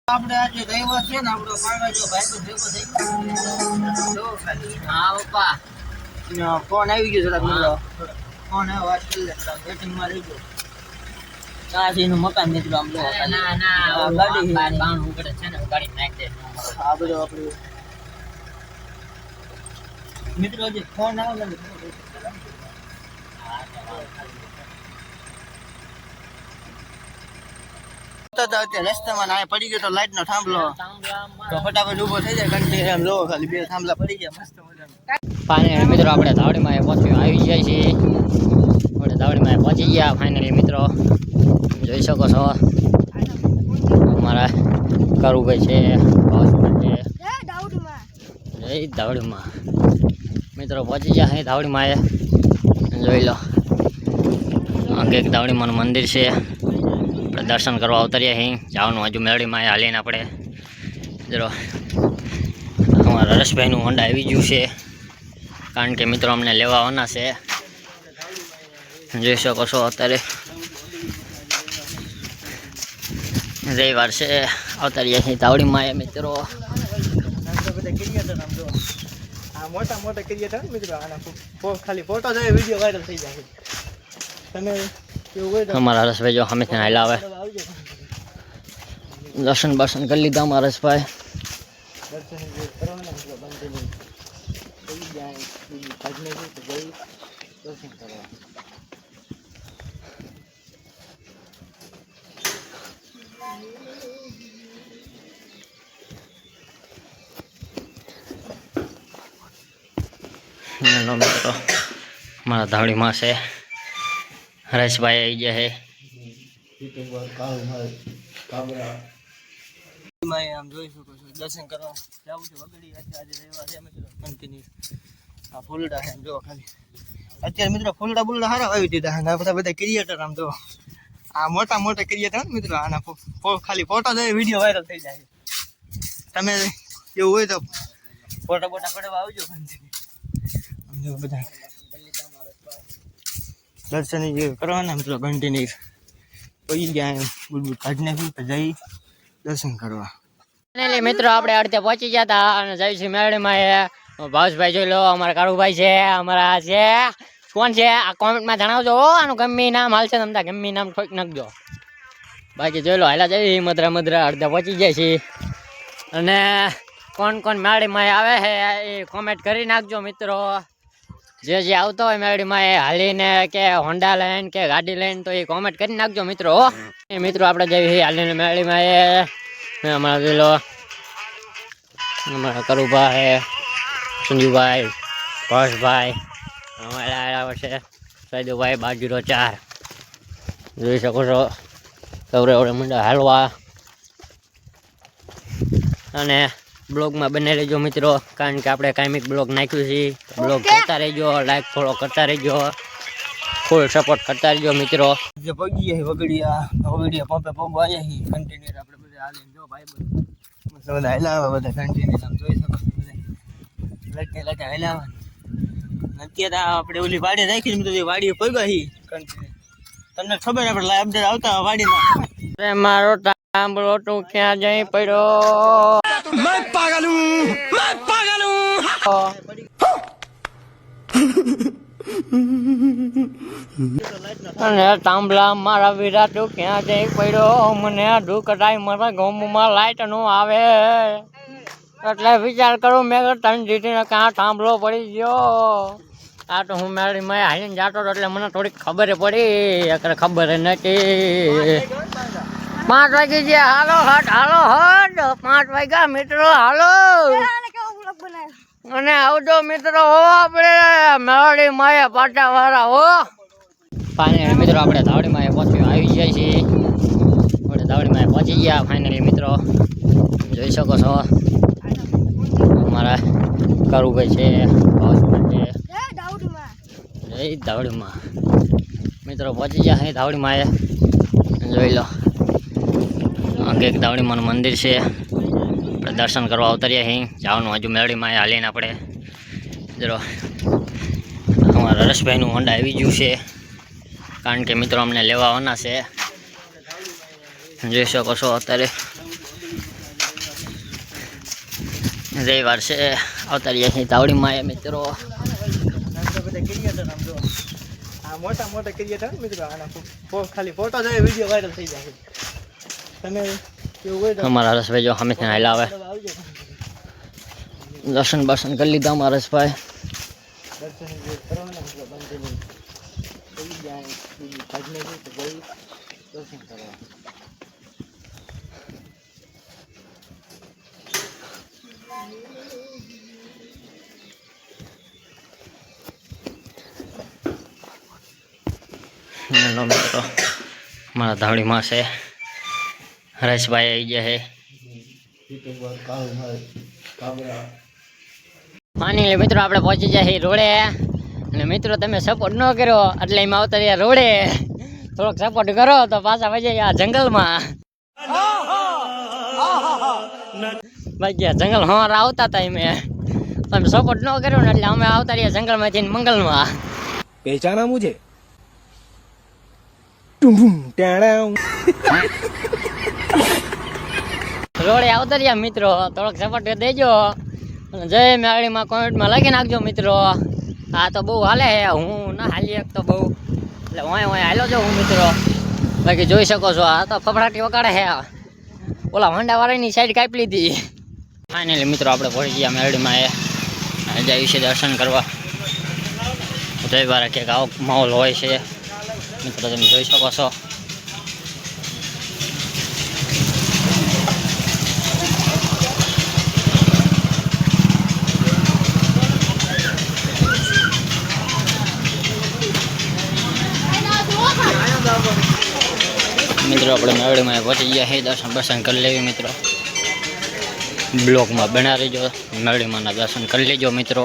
આપણે આજે રવિવાર છે ને આપણો પાડવા જો ભાઈ તો ભેગો થઈ ગયો ખાલી હા પપ્પા ફોન આવી ગયો થોડાક મિત્રો ફોન આવ્યો વાત કરી લે વેટિંગમાં રહી ગયો ચાસીનું મકાન મિત્રો આમ જો ના ના ગાડી બાણ ઉગડે છે ને ગાડી નાખ દે આ બધું આપણું મિત્રો જે ફોન આવ્યો ને રસ્તામાં ના પડી ગયો તો લાઈટ નો થાંભલો તો ફટાફટ ઉભો થઈ જાય ઘંટી એમ લો ખાલી બે થાંભલા પડી ગયા મસ્ત મજાનું ફાઇનલી મિત્રો આપણે ધાવડીમાં પહોંચી આવી જાય છે આપણે ધાવડીમાં પહોંચી ગયા ફાઇનલી મિત્રો જોઈ શકો છો અમારા કારુભાઈ છે ભાવભાઈ છે જય ધાવડીમાં મિત્રો પહોંચી ગયા છે ધાવડીમાં જોઈ લો એક ધાવડીમાંનું મંદિર છે દર્શન કરવા અવતર્યા અહીં જવાનું હજુ મેળવીમાં હાલીને આપણે જરો અમારા રસભાઈનું હોન્ડા આવી ગયું છે કારણ કે મિત્રો અમને લેવા આવવાના છે જોઈ શકો છો અત્યારે રવિવાર છે અવતર્યા અહીં તાવડીમાં મિત્રો મોટા મોટા ક્રિએટર મિત્રો આના ખાલી ફોટો જોઈએ વિડીયો વાયરલ થઈ જાય તમે અમારા રસભાઈ જો હંમેશા હાલ આવે દર્શન બર્શન કરી લીધા અમારા રસભાઈ મિત્રો અમારા ધાવડીમાં છે હરેશભાઈ આવી ગયા છે આમ જોઈ શકો છો દર્શન કરવા જવું છે વગડી આજે રવિવાર છે મિત્રો કન્ટિન્યુ આ ફૂલડા છે જો ખાલી અત્યારે મિત્રો ફૂલડા બુલડા સારા આવી દીધા અને બધા ક્રિએટર આમ જો આ મોટા મોટા ક્રિએટર મિત્રો આના ખાલી ફોટો જોઈએ વિડીયો વાયરલ થઈ જાય તમે એવું હોય તો ફોટા બોટા પડવા આવજો કન્ટિન્યુ બધા દર્શન કરવાના મિત્રો કન્ટિન્યુ પડી ગયા બુલબુલ કાઢી નાખ્યું જઈ દર્શન કરવા મિત્રો આપણે અડધે પહોંચી ગયા હતા અને જઈશું મેળવીમાં ભાવભાઈ જોઈ લો અમારા કારુભાઈ છે અમારા છે કોણ છે આ કોમેન્ટમાં જણાવજો આનું ગમે નામ હાલશે તમને ગમે નામ ઠોક નાખજો બાકી જોઈ લો હાલા જઈ મધરા મધરા અડધે પહોંચી જાય છે અને કોણ કોણ મેળવીમાં આવે છે એ કોમેન્ટ કરી નાખજો મિત્રો જે આવતો હોય મેળવીમાં એ હાલીને કે હોન્ડા લઈને કે ગાડી લઈને તો એ કોમેન્ટ કરી નાખજો મિત્રો એ મિત્રો આપણે જઈએ હાલીને મેળવીમાં એ અમારા જોઈ લો અમારા કરુભાઈ સંજુભાઈ હર્ષભાઈ અમારા છે સૈદુભાઈ બાજુરો 4 જોઈ શકો છો સૌરે ઓળે મંડા હાલવા અને બ્લોગમાં બને રહેજો મિત્રો કારણ કે આપણે કાયમિક બ્લોગ નાખ્યું છે બ્લોગ કરતા રહેજો લાઈક ફોલો કરતા રહેજો ફૂલ સપોર્ટ કરતા રહેજો મિત્રો જે પગી વગડિયા પંપે પગવા આવ્યા કન્ટિન્યુ આપણે બધા હાલીને જો ભાઈ બધા હાલાવા બધા કન્ટિન્યુ આમ જોઈ શકો છો બધા લટકે હાલાવા અત્યારે આપણે ઓલી વાડી રાખી મિત્રો વાડી પગવા કન્ટિન્યુ તમને ખબર આપણે લાઈવ અપડેટ આવતા વાડીમાં મારો તાંબળો તું ક્યાં જઈ પડ્યો मैं पागल हूँ અને તાંબલા મારા વીરા તું ક્યાં જઈ પડ્યો મને દુઃખટાઈ મારા ગામમાં લાઈટ નો આવે એટલે વિચાર કરું મેં તન જીતીને ક્યાં થાંભલો પડી ગયો આ તો હું મારી મેં હાલીને જાતો હતો એટલે મને થોડીક ખબર પડી અત્યારે ખબર નથી 5 વાગી ગયા હાલો હટ 5 વાગ્યા મિત્રો હાલો અને આવજો મિત્રો હો આપણે મેળવી માએ પાટા વાળા હો ફાઇનલી મિત્રો આપણે ધાવડીમાં પહોંચી આવી જાય છે આપણે ધાવડીમાં પહોંચી ગયા ફાઇનલી મિત્રો જોઈ શકો છો અમારા કારુભાઈ છે ભાવભાઈ છે જય ધાવડીમાં મિત્રો પહોંચી ગયા છે ધાવડીમાં જોઈ લો એક ધાવડીમાંનું મંદિર છે આપણે દર્શન કરવા અવતર્યા અહીં જવાનું હજુ મેળવીમાં હાલીને આપણે જરો અમારા રસભાઈનું હોન્ડા આવી ગયું છે કારણ કે મિત્રો અમને લેવા આવવાના છે જોઈ શકો છો અત્યારે રવિવાર છે આવતા રહ્યા છીએ તાવડીમાં મિત્રો. આપણે બધા ક્રિએટર આમ જો આ મોટા મોટા ક્રિએટર મિત્રો આના ખાલી ફોટો જોઈએ વિડીયો વાયરલ થઈ જાય. તમે કેવું હોય તો અમારા હરેશભાઈ જો હંમેશા હાલ આવે. આવજો. દર્શન બર્શન કરી લીધા અમારા હરેશભાઈ. દર્શન કરવાના મિત્રો બંધની થઈ જાય બીજી ભાગને જઈ તો જઈ દર્શન કરવા. મિત્રો મારા ધાવડીમાં છે હરેશભાઈ આવી ગયા છે. માની લે મિત્રો આપણે પહોંચી જાય રોડે. અને મિત્રો તમે સપોર્ટ ન કર્યો એટલે એમાં આવતા રહ્યા રોડે. થોડોક સપોર્ટ કરો તો પાછા વજે આ જંગલમાં. બાકી આ જંગલ હવારે આવતા હતા એમે તમે સપોર્ટ ન કર્યો ને એટલે અમે આવતા રહ્યા જંગલમાંથી મંગલમાં. पहचाना मुझे રોડે આવતા રહ્યા મિત્રો. થોડોક સપોર્ટ દેજો. જય મેળીમાં કોમેન્ટમાં લખી નાખજો મિત્રો. આ તો બહુ હાલે છે, હું ના હાલી શકતો બહુ એટલે ઓય હાલો જો હું મિત્રો. બાકી જોઈ શકો છો આ તો ફફડાટી વગાડે છે. ઓલા હોન્ડાવાળાની સાઈડ કાપી લીધી. ફાઇનલી મિત્રો આપણે પહોંચી ગયા મેળીમાં. જઈએ છીએ દર્શન કરવા. રવિવારે કંઈક આવો માહોલ હોય છે મિત્રો, તમે જોઈ શકો છો. મિત્રો આપણે મેળીમાં પહોંચી ગયા છીએ. દર્શન બર્શન કરી લેવી મિત્રો. બ્લોગમાં બના રહીજો. મેળીમાંના દર્શન કરી લેજો મિત્રો.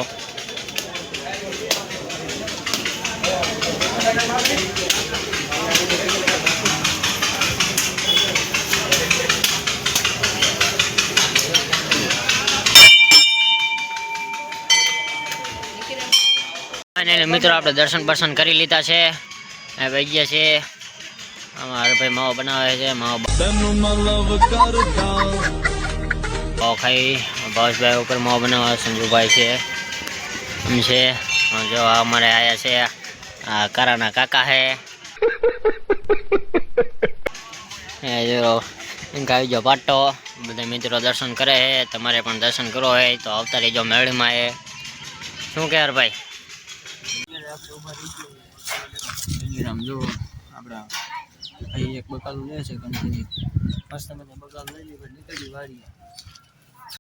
અને મિત્રો આપણે દર્શન બર્શન કરી લીધા છે. ભાઈ ગયા છે અમારે ભાઈ માવો બનાવે છે. માવો ખાઈ ભાવેશભાઈ ઉપર માવો બનાવે. સંજુભાઈ છે એમ છે. જો અમારે આયા છે આ કારાના કાકા હે. જો એમ કાવી જો પાટો. બધા મિત્રો દર્શન કરે છે. તમારે પણ દર્શન કરવો હોય તો આવતા રહેજો મેળીમાં. એ શું કે ભાઈ જો આપણા અહીં એક બકાલું લે છે કન્ટિન્યુ મસ્ત બધા બકાલું લઈ લે નીકળી વાળી